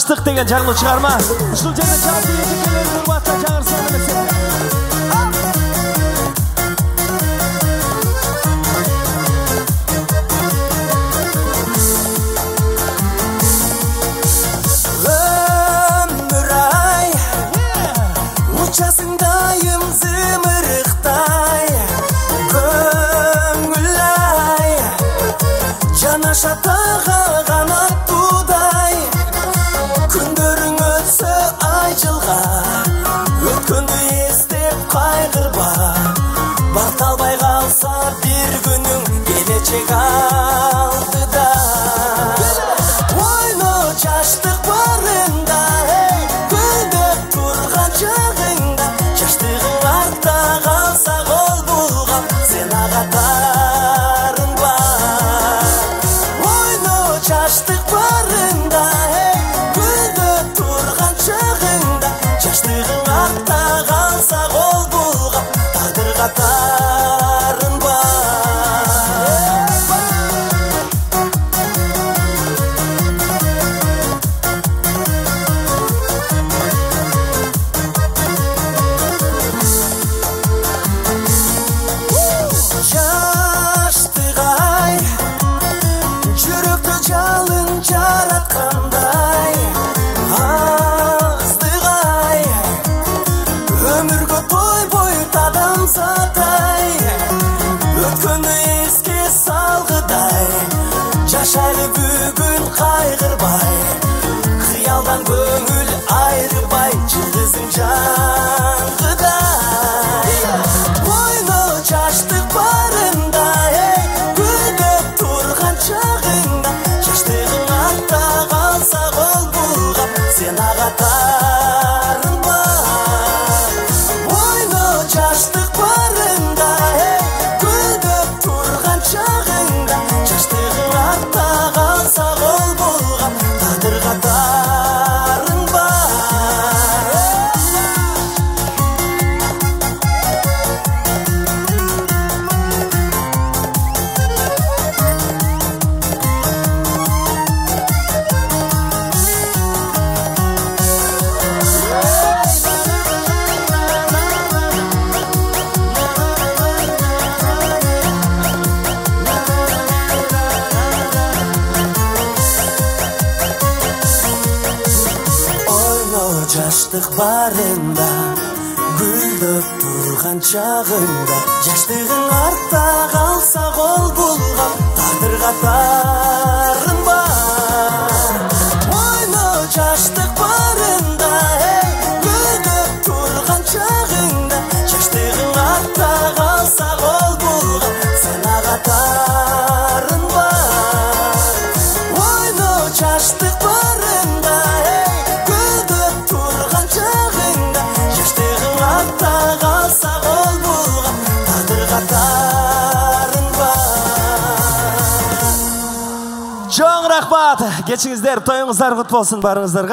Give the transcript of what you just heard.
Açtık деген жаңылык чыгарма. Ушул жерде жалпы эжекелерди урматтап чыгарса эмесе. Ömür-ay, uçasındayım zımırıqтай. Көңіл-ай, жанашатаға қанат тудай. Күндерің өтсі ай жылға, өткенді естеп қайғырба. Бақталбай қалса бір күнің келечек алдыда. Ойны жаштық барында, гүлдеп тұрған жағыңда. Жаштығың артта қалса қол бұлғап, сен ағатарын бар. Ойны жаштық барында, гүлдеп тұрған жағыңда. Жаштығың артта қалса қол бұлғап, тағдыр қатарын бар. Жаштық-ай, жүректі жалын жаратқандай. Аздық-ай, өмірге той-бой адамзат-ай. Өткенді еске салғыдай, жашайлы бүгін қайғырбай. Қиялдан көңіл айрыбай, жылдызың жанғыдай. Ойны жаштық барында, гүлдеп тұрған жағыңда. Жаштығың артта қалса қол бұлғап, сен ағатарын бар. Ойны жаштық барында, гүлдеп тұрған жағыңда. Жаштығың артта қалса қол бұлғап, тағдыр қатарын бар. Жаштық барында, гүлдеп тұрған шағында. Жаштығың артта қалса қол бұлғап, тағдыр қатарын бар. Ойны жаштық барында, гүлдеп тұрған шағында. Жаштығың артта қалса қол бұлғап, сен ағатарын бар. Ойны жаштық барында, қалса қол бұлғап, тағдыр қатарын бар. Жоң рахмат. Кечіңіздер, тойыңыздар құт болсын барыңыздарға.